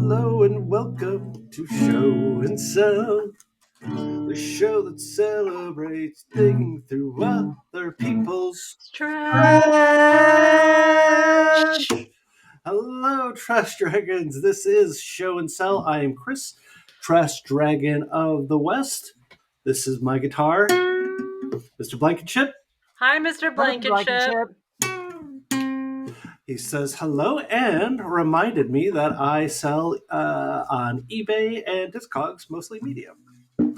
Hello and welcome to Show and Sell, the show that celebrates digging through other people's trash. Hello, Trash Dragons. This is Show and Sell. I am Chris, Trash Dragon of the West. This is my guitar, Mr. Blankenship. Hi, Mr. Blankenship. He says hello and reminded me that I sell on eBay and Discogs, mostly medium.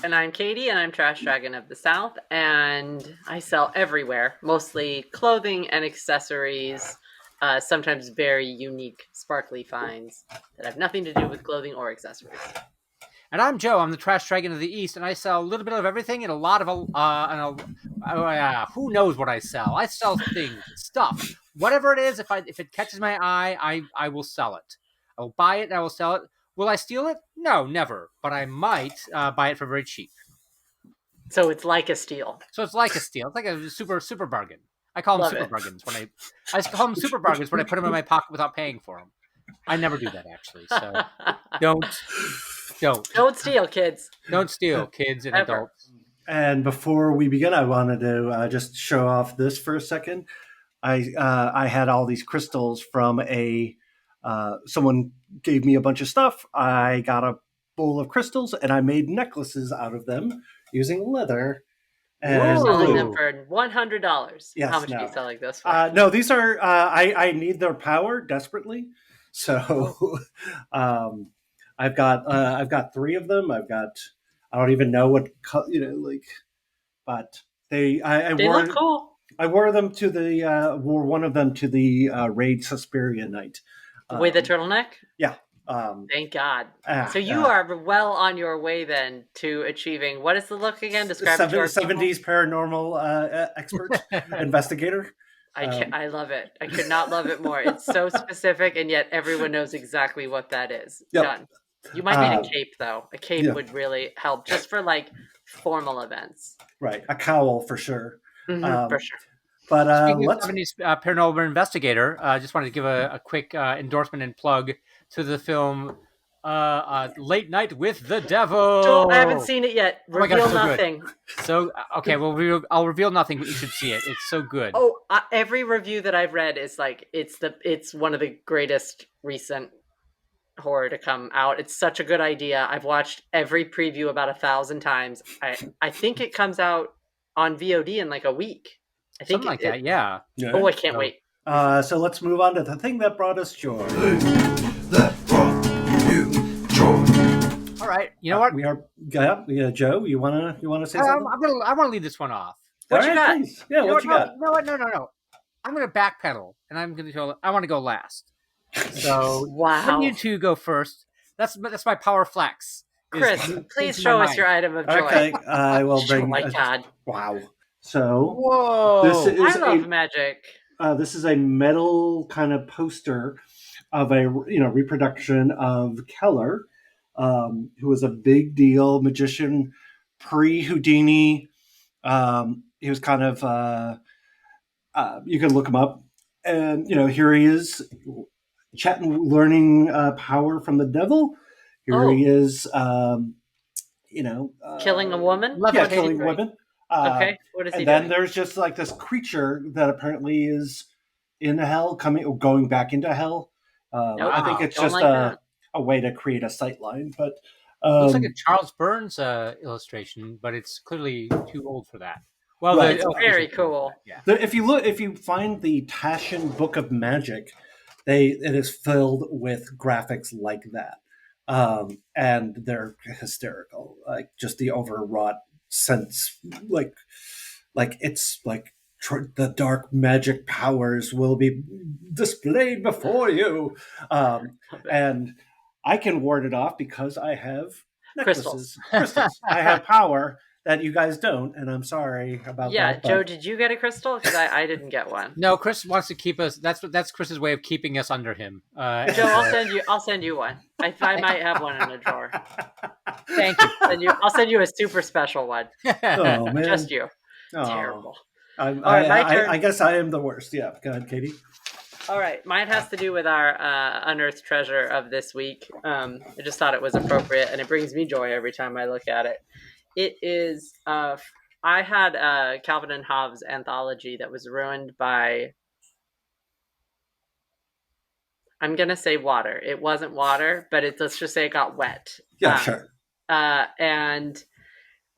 And I'm Katie, and I'm Trash Dragon of the South, and I sell everywhere, mostly clothing and accessories, sometimes very unique, sparkly finds that have nothing to do with clothing or accessories. And I'm Joe. I'm the Trash Dragon of the East, and I sell a little bit of everything and a lot of who knows what I sell. I sell things, stuff, whatever it is. If it catches my eye, I will sell it. I will buy it and I will sell it. Will I steal it? No, never. But I might buy it for very cheap. So it's like a steal. It's like a super bargain. I call them super bargains when I call them super bargains when I put them in my pocket without paying for them. I never do that actually. So don't steal, kids. Don't steal, kids and adults. And before we begin, I wanted to just show off this for a second. I had all these crystals from someone gave me a bunch of stuff. I got a bowl of crystals and I made necklaces out of them using leather. And selling them for $100. Yes, how much are you selling this for? No, these are I need their power desperately. So I've got 3 of them. I don't even know what but they look cool. I wore them to wore one of them to the raid Suspiria night. With a turtleneck? Yeah. Thank God. So you are well on your way then to achieving, what is the look again? Describe it to our 70s paranormal expert investigator. I love it. I could not love it more. It's so specific, and yet everyone knows exactly what that is. Yep. Done. You might need a cape, though. A cape would really help, just for formal events. Right, a cowl for sure. For sure. But speaking of 70s paranormal investigator, I just wanted to give a quick endorsement and plug to the film Late Night with the Devil. Joel, I haven't seen it yet. Reveal nothing. So okay, well, I'll reveal nothing, but you should see it. It's so good. Oh, every review that I've read is it's one of the greatest recent horror to come out. It's such a good idea. I've watched every preview about 1,000 times. I think it comes out on VOD in a week. I think something like that. Yeah. Oh, I can't wait. So let's move on to the thing that brought us joy. All right. You know what? We are. Yeah, Joe. You wanna say something? I want to lead this one off. What you got? Please. Yeah. What you got? No. I'm gonna backpedal, and I'm gonna go. I want to go last. So wow. You two go first. That's my power flex. Chris, please show us your item of joy. Okay, I will bring. Oh my God! Wow. So whoa! This is I love magic. This is a metal kind of poster of a reproduction of Keller, who was a big deal magician pre-Houdini. He was kind of you can look him up, and here he is, chatting, learning power from the devil. Here he is, killing a woman. Killing women. Okay, what is he and then doing? There's just this creature that apparently is in hell, going back into hell. I think it's just a way to create a sightline, but looks like a Charles Burns illustration, but it's clearly too old for that. Well, right. It's very cool. Yeah. If you find the Taschen Book of Magic, it is filled with graphics like that, and they're hysterical. Just the overwrought sense, it's the dark magic powers will be displayed before you, and I can ward it off because I have necklaces. Crystals. I have power that you guys don't, and I'm sorry about that. Yeah, Joe, did you get a crystal? Because I didn't get one. No, Chris wants to keep us. That's Chris's way of keeping us under him. Joe, I'll send you one. I might have one in a drawer. Thank you. I'll send you a super special one. Oh man, just you. Oh. Terrible. I guess I am the worst. Yeah, go ahead, Katie. All right, mine has to do with our unearthed treasure of this week. I just thought it was appropriate, and it brings me joy every time I look at it. It is. I had a Calvin and Hobbes anthology that was ruined by. I'm gonna say water. It wasn't water, but let's just say it got wet. Yeah, sure. And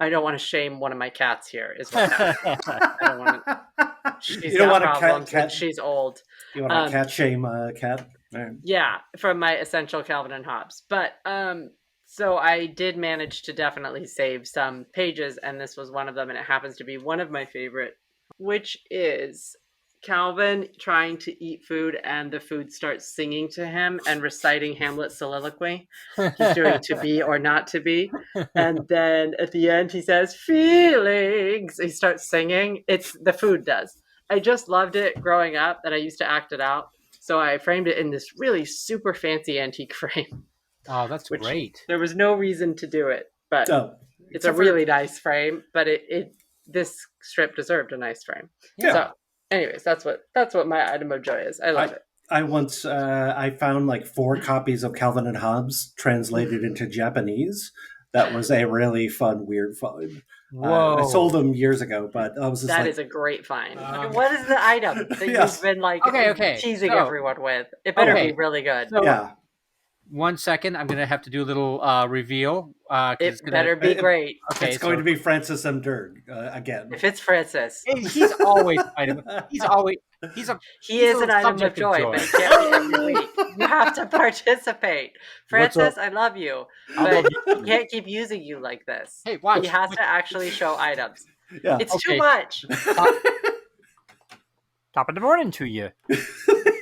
I don't want to shame one of my cats here. Is what happened. I don't want to. She's got problems, and she's old. You want to cat shame a cat? Right. Yeah, from my essential Calvin and Hobbes. But so I did manage to definitely save some pages, and this was one of them, and it happens to be one of my favorite, which is Calvin trying to eat food, and the food starts singing to him and reciting Hamlet's soliloquy. He's doing to be or not to be. And then at the end, he says, feelings. He starts singing. It's the food does. I just loved it growing up, and I used to act it out. So I framed it in this really super fancy antique frame. Oh, that's great. There was no reason to do it, but it's a really nice frame. But this strip deserved a nice frame. Yeah. So, anyways, that's what my item of joy is. I love it. I once I found like 4 copies of Calvin and Hobbes translated into Japanese. That was a really fun, weird find. Whoa! I sold them years ago, but I was just is a great find. What is the item that you've been like teasing everyone with? It better be really good. So, 1 second, I'm gonna have to do a little reveal. It better be great. Okay, it's going to be Francis M. Durg again. If it's Francis, he's always item. He is an item of joy, but it can't be every week. You have to participate. Francis, I love you, but he can't keep using you like this. Hey, watch. He has to actually show items. Yeah. It's too much. Top of the morning to you.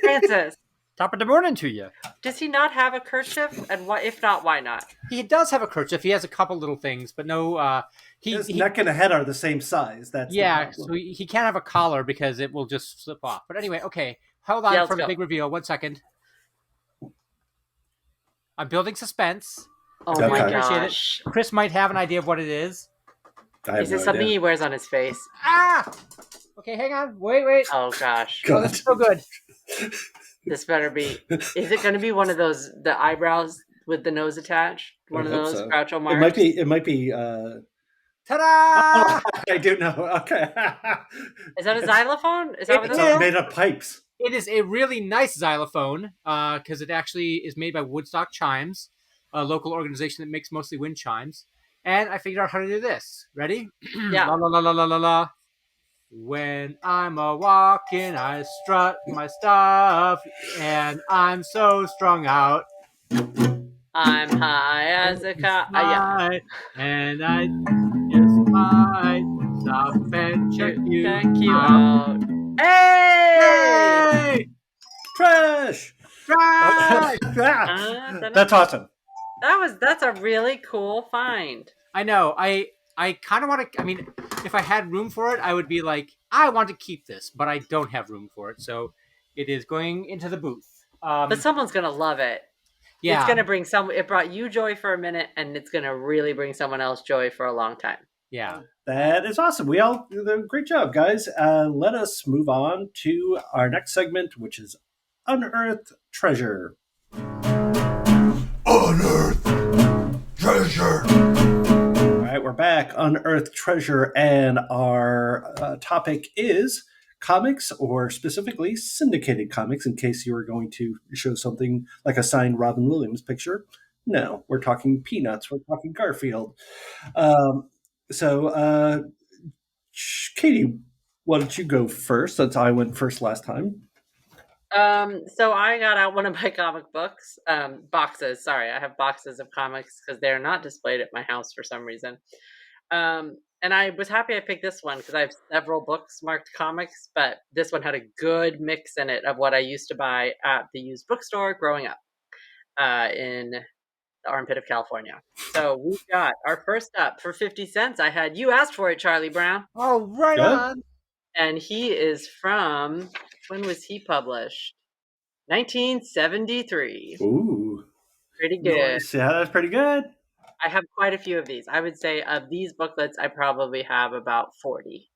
Francis. Top of the morning to you. Does he not have a kerchief? And if not, why not? He does have a kerchief. He has a couple little things, but no. His neck and head are the same size. That's so he can't have a collar because it will just slip off. But anyway, okay. Hold on for the big reveal. 1 second. I'm building suspense. Oh my gosh. Chris might have an idea of what it is. Is it something he wears on his face? Ah! Okay, hang on. Wait. Oh gosh. Oh, that's so good. This better be. Is it going to be one of those, the eyebrows with the nose attached? One of those Groucho Marx? It might be. Ta-da! Oh, I do know. Okay. Is that a xylophone? Is that what it's made of pipes. It is a really nice xylophone because it actually is made by Woodstock Chimes, a local organization that makes mostly wind chimes. And I figured out how to do this. Ready? Yeah. La la la la la la la. When I'm a walking, I strut my stuff, and I'm so strung out. I'm high as a cow. And I just might stop and check you out. Hey! Trash! That's awesome. That's a really cool find. I know. I kind of want to. I mean, if I had room for it, I would be like, I want to keep this, but I don't have room for it, so it is going into the booth. But someone's gonna love it. Yeah, it's gonna bring It brought you joy for a minute, and it's gonna really bring someone else joy for a long time. Yeah, that is awesome. We all did a great job, guys. Let us move on to our next segment, which is Unearthed Treasure. Unearthed Treasure. All right, we're back. Unearthed Treasure, and our topic is comics, or specifically syndicated comics, in case you were going to show something like a signed Robin Williams picture. No, we're talking Peanuts. We're talking Garfield. So, Katie, why don't you go first, since I went first last time? So I got out one of my comic books, boxes. Sorry, I have boxes of comics because they're not displayed at my house for some reason. And I was happy I picked this one because I have several books marked comics, but this one had a good mix in it of what I used to buy at the used bookstore growing up in the armpit of California. So we got our first up for 50 cents. I had You Asked For It, Charlie Brown. Oh, right on. And he is from, when was he published? 1973. Ooh. Pretty good. Nice. Yeah, that's pretty good. I have quite a few of these. I would say of these booklets, I probably have about 40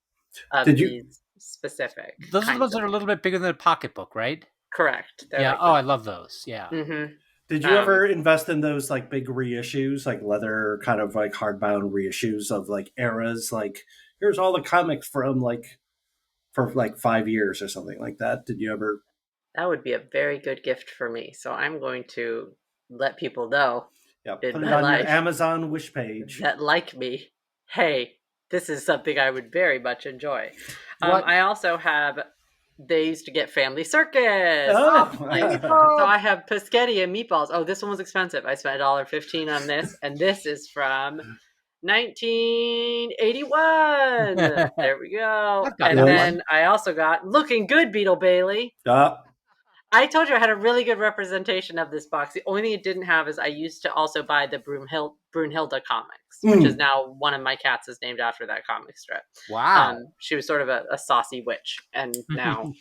of these specific. Those are the ones that are a little bit bigger than a pocketbook, right? Correct. They're Yeah. like Oh, I love those. Yeah. Mm-hmm. Did you ever invest in those like big reissues, like leather kind of like hardbound reissues of like eras? Like here's all the comics from like for like 5 years or something like that. Did you ever? That would be a very good gift for me. So I'm going to let people know Yeah, in put it my on life your Amazon wish page. that like me. Hey, this is something I would very much enjoy. What- I also have. They used to get Family Circus. Oh. So I have Paschetti and meatballs. Oh, this one was expensive. I spent $1.15 on this, and this is from 1981. There we go. I've got And that then one. I also got Looking Good Beetle Bailey. I told you I had a really good representation of this box. The only thing it didn't have is I used to also buy the Brunhilde comics, which is now one of my cats is named after that comic strip. Wow. She was sort of a saucy witch, and now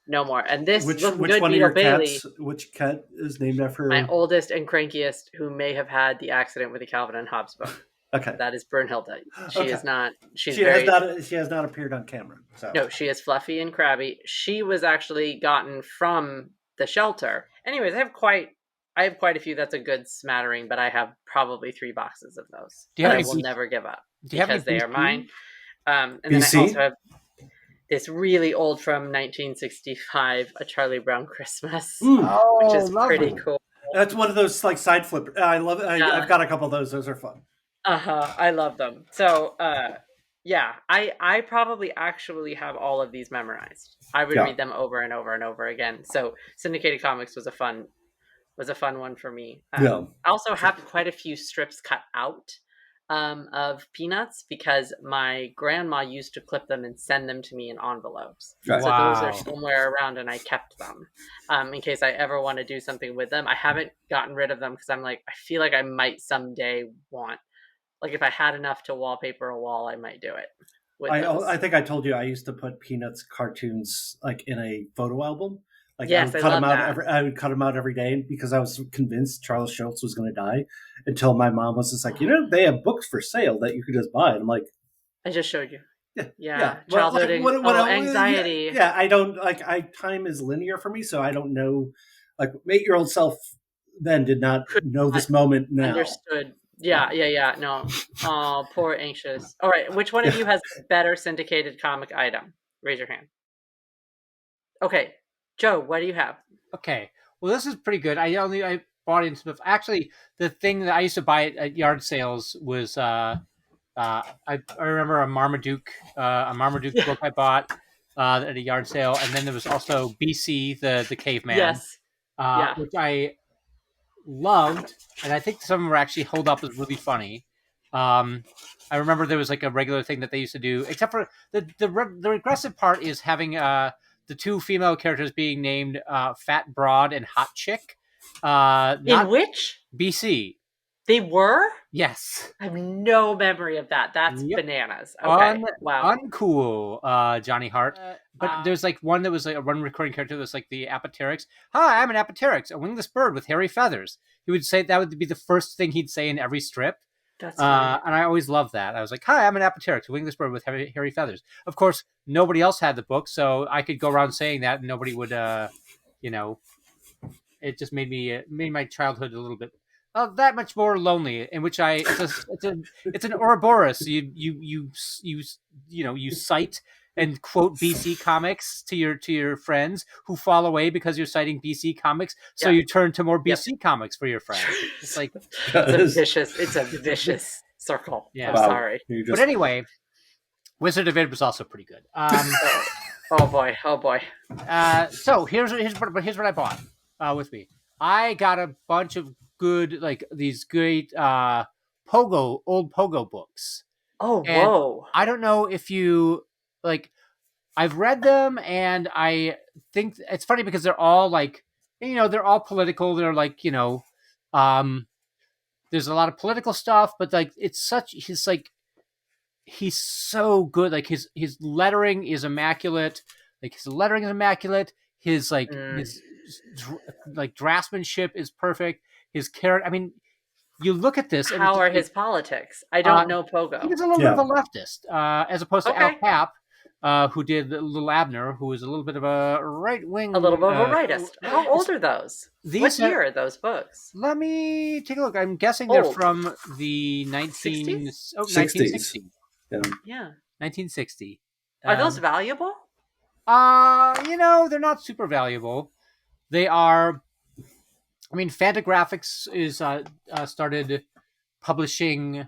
no more. And this which Looking which Good one of Beetle your Bailey, cats? Which cat is named after? my oldest and crankiest, who may have had the accident with the Calvin and Hobbes book. Okay, That is Brunhilde. She Okay. is not. She's she very. has not appeared on camera. So No, she is fluffy and crabby. She was actually gotten from the shelter. Anyways, I have quite a few. That's a good smattering, but I have probably 3 boxes of those. Do you have that I any will B- never give up Do you have any because they are BC? mine. And then BC? I also have this really old from 1965, A Charlie Brown Christmas, which is pretty cool. That's one of those like side flip. I love it. I've got a couple of those. Those are fun. I love them. So yeah, I probably actually have all of these memorized. I would read them over and over and over again. So Syndicated Comics was a fun one for me. Yeah. I also have quite a few strips cut out of Peanuts because my grandma used to clip them and send them to me in envelopes. Right. So those Wow. are somewhere around, and I kept them in case I ever want to do something with them. I haven't gotten rid of them because I'm like, I feel like I might someday want, like, if I had enough to wallpaper a wall, I might do it. With those. I think I told you I used to put Peanuts cartoons like in a photo album. Like Yes, I love that. I would cut them out every day because I was convinced Charles Schultz was going to die. Until my mom was just like, they have books for sale that you could just buy. And I'm like, I just showed you. yeah. Childhood anxiety. Yeah, I don't like. Time is linear for me, so I don't know. Like 8-year-old self then did not know this moment now. Understood. Yeah. No. Oh, poor anxious. All right. Which one of you has a better syndicated comic item? Raise your hand. Okay. Joe, what do you have? Okay. Well, this is pretty good. I bought into stuff. Actually, the thing that I used to buy at yard sales was I remember a Marmaduke book I bought at a yard sale, and then there was also BC the caveman. Yes. Which I loved, and I think some of them were actually hold up as really funny. I remember there was like a regular thing that they used to do, except for the regressive part is having the 2 female characters being named Fat Broad and Hot Chick. In which? BC. They were? Yes. I have no memory of that. That's bananas. Okay. Wow. Uncool, Johnny Hart. But there's like one that was like a one recurring character that was like the Apoteryx. Hi, I'm an Apoteryx, a wingless bird with hairy feathers. He would say that would be the first thing he'd say in every strip. That's and I always loved that. I was like, hi, I'm an Apoteryx, a wingless bird with hairy feathers. Of course, nobody else had the book, so I could go around saying that and nobody would, it just made my childhood a little bit that much more lonely. In which it's an Ouroboros. You cite and quote BC comics to your friends who fall away because you're citing BC comics. So you turn to more BC comics for your friends. It's like it's a vicious circle. Yeah. I'm sorry. But anyway, Wizard of Id was also pretty good. Oh boy. So here's what I bought with me. I got a bunch of good, like these great old Pogo books. Oh, And whoa. I don't know if you like. I've read them, and I think it's funny because they're all like, they're all political. They're like, there's a lot of political stuff, but like he's so good. Like his lettering is immaculate. His draftsmanship is perfect. His character. I mean, you look at this. How are his politics? I don't know Pogo. He's a little bit of a leftist, as opposed to Al Cap, who did Little Abner, who is a little bit of a right wing. A little bit of a rightist. How old are those? What year are those books? Let me take a look. I'm guessing they're Old. from the 60s. 1960. Yeah. 1960. Are those valuable? They're not super valuable. They are. I mean, Fantagraphics is started publishing.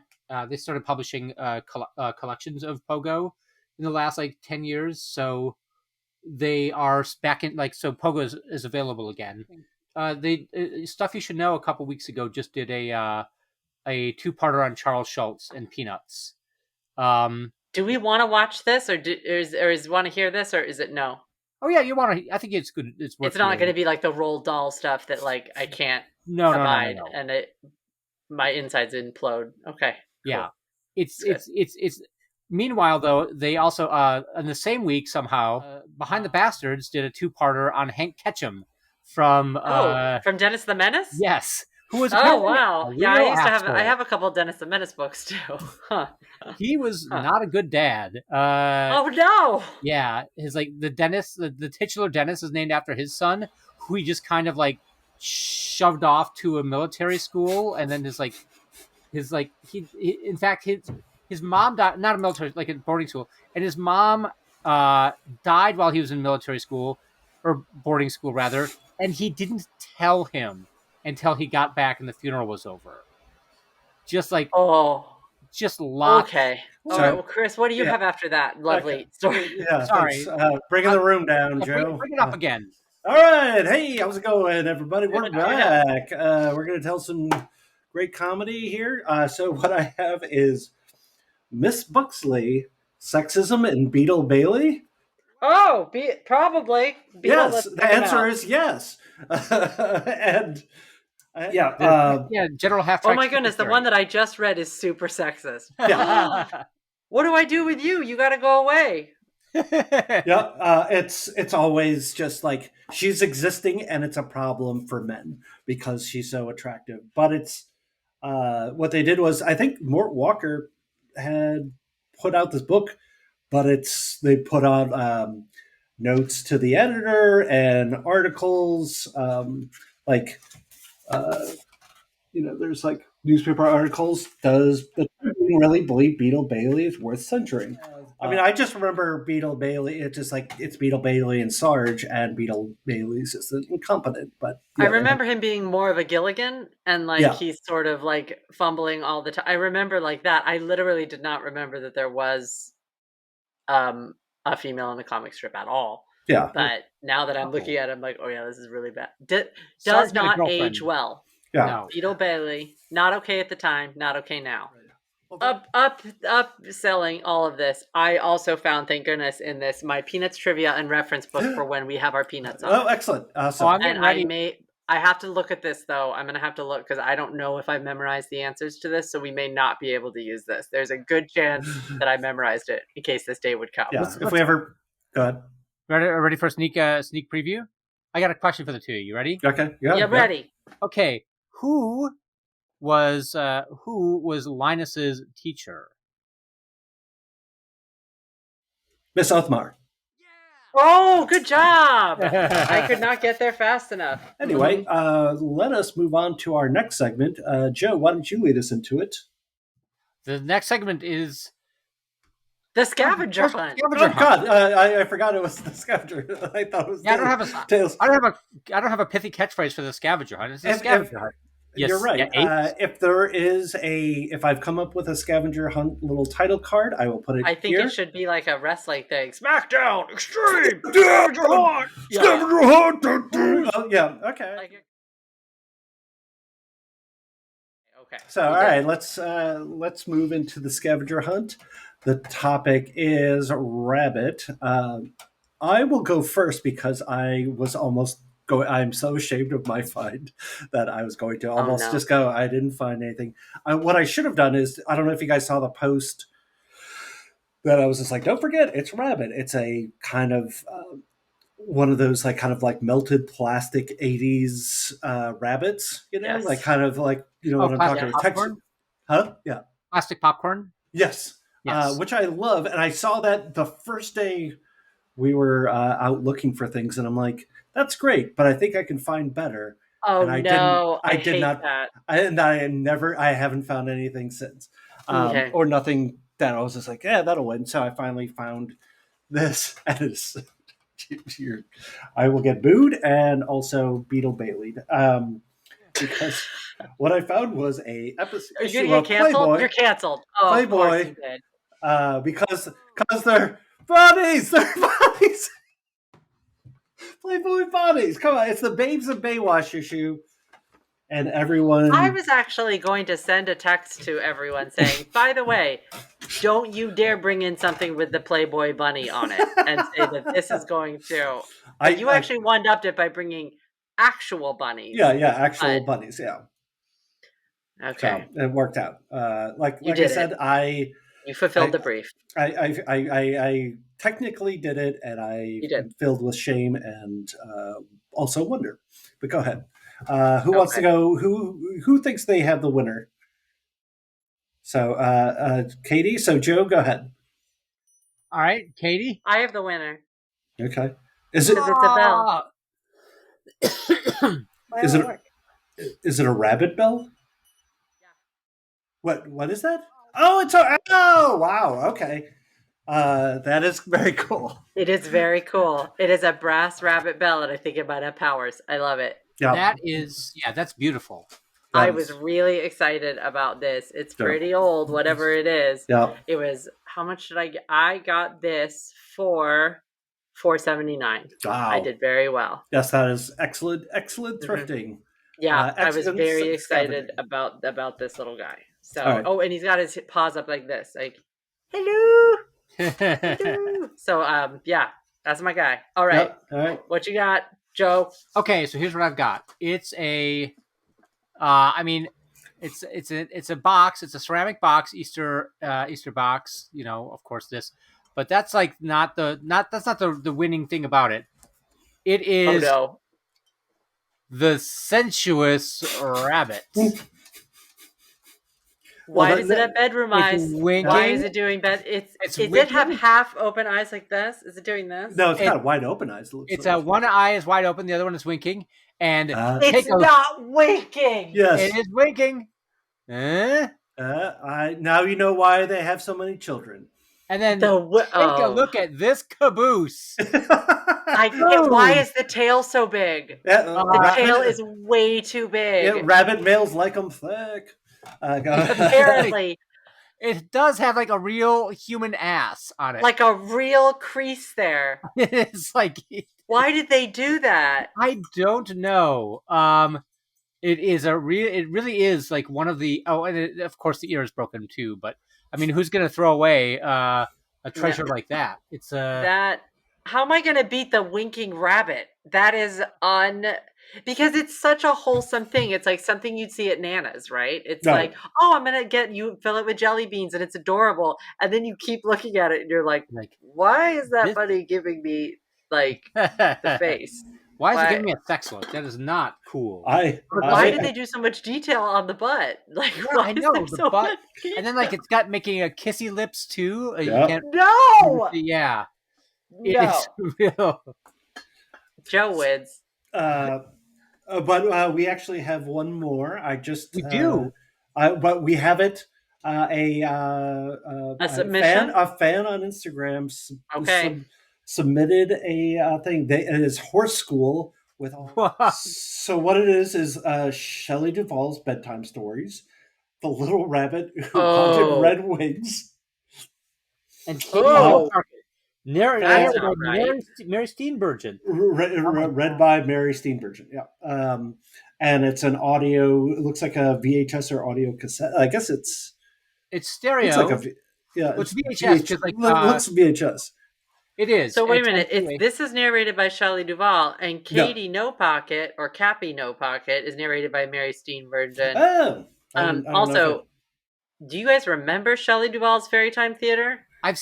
They started publishing collections of Pogo in the last 10 years. So they are back in so Pogo is available again. They Stuff You Should Know a couple weeks ago just did a 2-parter on Charles Schultz and Peanuts. Do we want to watch this, or want to hear this, or is it no? Oh yeah, you want to? I think it's good. It's worth. It's not going to be like the Roald Dahl stuff that I can't abide, and my insides implode. Okay. Cool. Yeah, it's. Meanwhile, though, they also in the same week somehow Behind the Bastards did a 2-parter on Hank Ketchum from Dennis the Menace. Yes. Who was wow. Yeah, I have a couple of Dennis the Menace books too. Huh. He was not a good dad. Oh no. Yeah, his the titular dentist is named after his son, who he just kind of shoved off to a military school, and then his mom died, not a military, a boarding school, and his mom died while he was in military school, or boarding school rather, and he didn't tell him until he got back and the funeral was over. Just locked. Okay. All right. Well, Chris, what do you have after that lovely story? Yeah, sorry. Bringing the room down, Joe. Bring it up again. All right. Hey, how's it going, everybody? We're back. We're going to tell some great comedy here. So what I have is Miss Buxley, Sexism in Beetle Bailey. Oh, probably. Beetle, yes, the answer is yes. And General Half. Oh my goodness, the one that I just read is super sexist. Yeah. What do I do with you? You got to go away. It's always just she's existing and it's a problem for men because she's so attractive. But it's what they did was, I think Mort Walker had put out this book, but they put out notes to the editor and articles there's newspaper articles. Does the Tribune really believe Beetle Bailey is worth censoring? I mean, I just remember Beetle Bailey. It's just it's Beetle Bailey and Sarge, and Beetle Bailey's just incompetent. But I remember him being more of a Gilligan, and he's sort of fumbling all the time. I remember that. I literally did not remember that there was a female in the comic strip at all. Yeah. But now that I'm looking at it, I'm like, oh yeah, this is really bad. Does not age well. Yeah. No. Beetle Bailey, not okay at the time, not okay now. Up selling all of this. I also found, thank goodness, in this my Peanuts trivia and reference book for when we have our Peanuts on. Oh, excellent! Awesome. I have to look at this though. I'm gonna have to look because I don't know if I memorized the answers to this, so we may not be able to use this. There's a good chance that I memorized it in case this day would come. Yeah. If we ever go ahead. Ready for a sneak preview? I got a question for the two of you. You ready? Okay. Yeah. Ready. Okay. Who was Linus's teacher? Miss Othmar. Oh, good job! I could not get there fast enough. Anyway, let us move on to our next segment. Joe, why don't you lead us into it? The next segment is the Scavenger Hunt. God, I forgot it was the Scavenger. I thought it was. Yeah, I don't have a pithy catchphrase for the Scavenger Hunt. It's the Scavenger Hunt. Yes, you're right. If I've come up with a Scavenger Hunt little title card, I will put it. I think here. It should be like a wrestling thing. SmackDown Extreme Scavenger Hunt. Scavenger Hunt. Oh, yeah. Okay. Okay. So, all right, let's move into the Scavenger Hunt. The topic is rabbit. I will go first because I was almost going. I'm so ashamed of my find that I was going to almost just go. I didn't find anything. What I should have done is, I don't know if you guys saw the post that I was just don't forget, it's rabbit. It's a kind of one of those melted plastic 80s rabbits, yes. what I'm talking about. Huh? Yeah. Plastic popcorn? Yes. Yes. which I love. And I saw that the first day we were out looking for things, and I'm like, that's great, but I think I can find better. Oh And I didn't. no, I I did hate not. that. I haven't found anything since, Okay. or nothing that I was just like, yeah, that'll win. So I finally found this, and it's. I will get booed and also Beetle Bailey'd, because what I found was a episode Are you issue gonna of get canceled? Playboy. You're canceled. Oh, of course Playboy. you did. Because they're bodies, they're bodies. Playboy bodies. Come on, it's the Babes of Baywatch issue, and everyone. I was actually going to send a text to everyone saying, by the way, don't you dare bring in something with the Playboy bunny on it and say that this is going to. But you actually one-upped it by bringing actual bunnies. Yeah, actual bunnies. Yeah. Okay. So it worked out. Like I said, you fulfilled the brief. I technically did it, and You am did. filled with shame and also wonder. But go ahead. Who wants to go? Who thinks they have the winner? So, Katie. So, Joe, go ahead. All right, Katie. I have the winner. Okay. Is it? Because it's a bell. Is it a rabbit bell? Yeah. What is that? Oh, wow. Okay. That is very cool. It is very cool. It is a brass rabbit bell, and I think it might have powers. I love it. Yeah. That's beautiful. I was really excited about this. It's pretty old, whatever it is. Yeah. It was, how much did I get? I got this for $4.79. Wow. I did very well. Yes, that is excellent thrifting. Yeah, I was very excited about this little guy. So, and he's got his paws up like this, like, hello. Hello. So, yeah, that's my guy. All right. Yep. All right. What you got, Joe? Okay, so here's what I've got. It's a, it's a box. It's a ceramic box, Easter box. You know, of course this, but that's like not the winning thing about it. It is the sensuous rabbit. Why does it have bedroom eyes? Why is it doing bed? Does it have half open eyes like this? Is it doing this? No, it's got wide open eyes. It's one eye is wide open, the other one is winking, and it's not winking. Yes, it is winking. Now you know why they have so many children. And then take a look at this caboose. I can't. Why is the tail so big? The tail is way too big. Yeah, rabbit males like them thick. Apparently. It does have like a real human ass on it. Like a real crease there. It's like... Why did they do that? I don't know. It really is like one of the... Oh, and of course the ear is broken too, but I mean, who's going to throw away a treasure like that? It's how am I going to beat the winking rabbit? That is because it's such a wholesome thing. It's like something you'd see at Nana's, right? It's like, oh, I'm going to get you, fill it with jelly beans, and it's adorable. And then you keep looking at it and you're like why is that bunny giving me like the face? Why is it giving me a sex look? That is not cool. Why did they do so much detail on the butt? Like, I know the butt, and then like it's got making a kissy lips too. You can't. No. Yeah. No. It's real. Joe wins. But we actually have one more. We do. But we have it. A submission. A fan on Instagram. Submitted a thing. It is Horse School with. So what it is Shelley Duvall's bedtime stories, The Little Rabbit Who Wanted Red Wings, and Mary Steenburgen. Read by Mary Steenburgen. Yeah. And it's an audio. It looks like a VHS or audio cassette. I guess it's stereo. It's like it's VHS. Just like looks VHS. It is. So wait a minute. This is narrated by Shelley Duvall, and Katie No Pocket or Cappy No Pocket is narrated by Mary Steenburgen. Oh. Also, do you guys remember Shelley Duvall's Fairy Tale Theater? I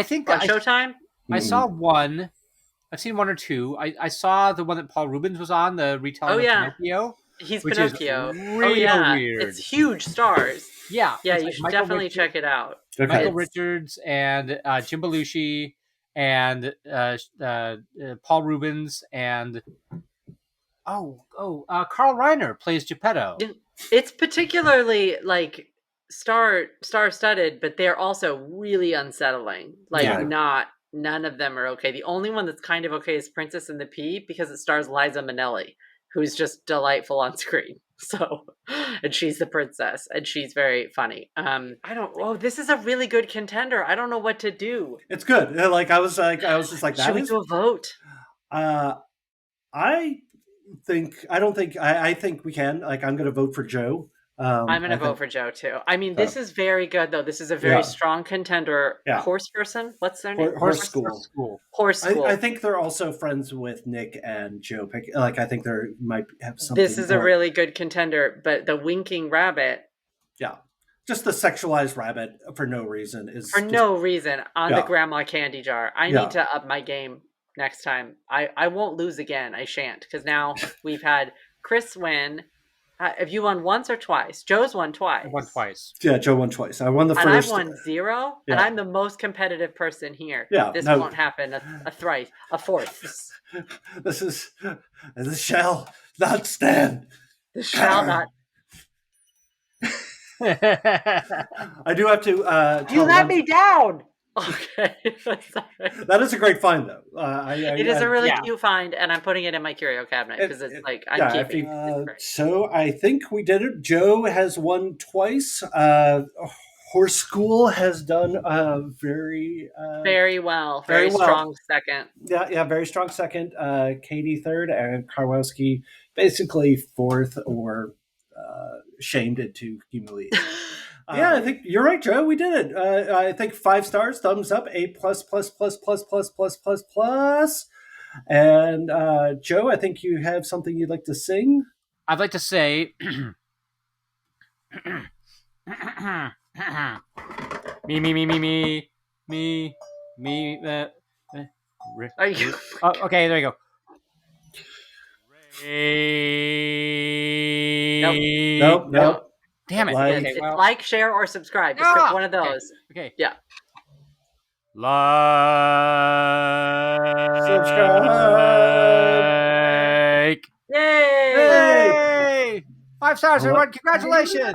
think on Showtime. I saw one. I've seen one or two. I saw the one that Paul Rubens was on, the retelling of Pinocchio. He's which Pinocchio. is real weird. It's huge stars. Yeah, Yeah, it's you like should Michael definitely Richards- check it out. Okay. Michael It's- Richards and Jim Belushi and Paul Rubens and Carl Reiner plays Geppetto. Yeah. It's particularly like star-studded, but they're also really unsettling. Like Yeah. none of them are okay. The only one that's kind of okay is Princess and the Pea because it stars Liza Minnelli, who's just delightful on screen. So, and she's the princess, and she's very funny. This is a really good contender. I don't know what to do. It's good. Like I was just like, Should we do a vote? I think we can. Like, I'm going to vote for Joe. I'm going to vote for Joe too. I mean, this is very good though. This is a very strong contender. Yeah. Horse person. What's their name? Horse School. Horse School. I think they're also friends with Nick and Joe. Like, I think there might have something. This is a really good contender, but the winking rabbit. Yeah. Just the sexualized rabbit for no reason no reason on the grandma candy jar. I need to up my game next time. I won't lose again. I shan't, because now we've had Chris win. Have you won once or twice? Joe's won twice. I won twice. Yeah, Joe won twice. I won the and first. I've won 0, and I'm the most competitive person here. Yeah, this won't happen a thrice, a fourth. This shall not stand. This shall not. I do have to. You let me down. Okay. That is a great find, though. It is a really cute find, and I'm putting it in my curio cabinet because it's like I'm keeping it. So I think we did it. Joe has won twice. Horse School has done very well. Very strong second. Yeah, very strong second. Katie third, and Karwowski basically fourth, or shamed into humiliation. Yeah, I think you're right, Joe. We did it. I think 5 stars, thumbs up, A+++++++++++. And Joe, I think you have something you'd like to sing. I'd like to say, me. Are you? Okay, there you go. Nope. Damn it. It's like, share, or subscribe. Just pick one of those. Okay. Yeah. Like. Yay! 5 stars, everyone. Congratulations.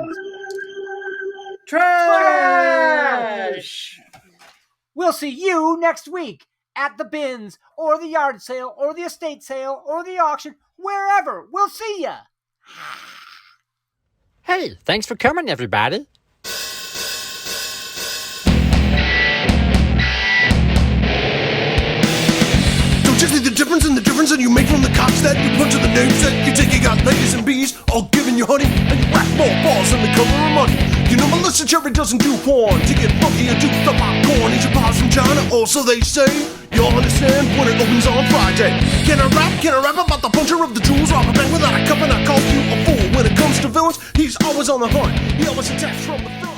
Trash! We'll see you next week at the bins, or the yard sale, or the estate sale, or the auction, wherever. We'll see ya. Hey, thanks for coming, everybody. Don't you see the difference in the difference that you make from the cops that you put to the names that you take? You got ladies and bees all giving you honey, and you whack more balls than the color of money. You know Melissa Cherry doesn't do porn. To get funky and do the popcorn, eat your pies from China. Also they say you'll understand when it opens on Friday. Can I rap about the puncher of the jewels? Rob a bank without a cup, and I call you a fool. When it comes to villains, he's always on the hunt. He always attacks from the front.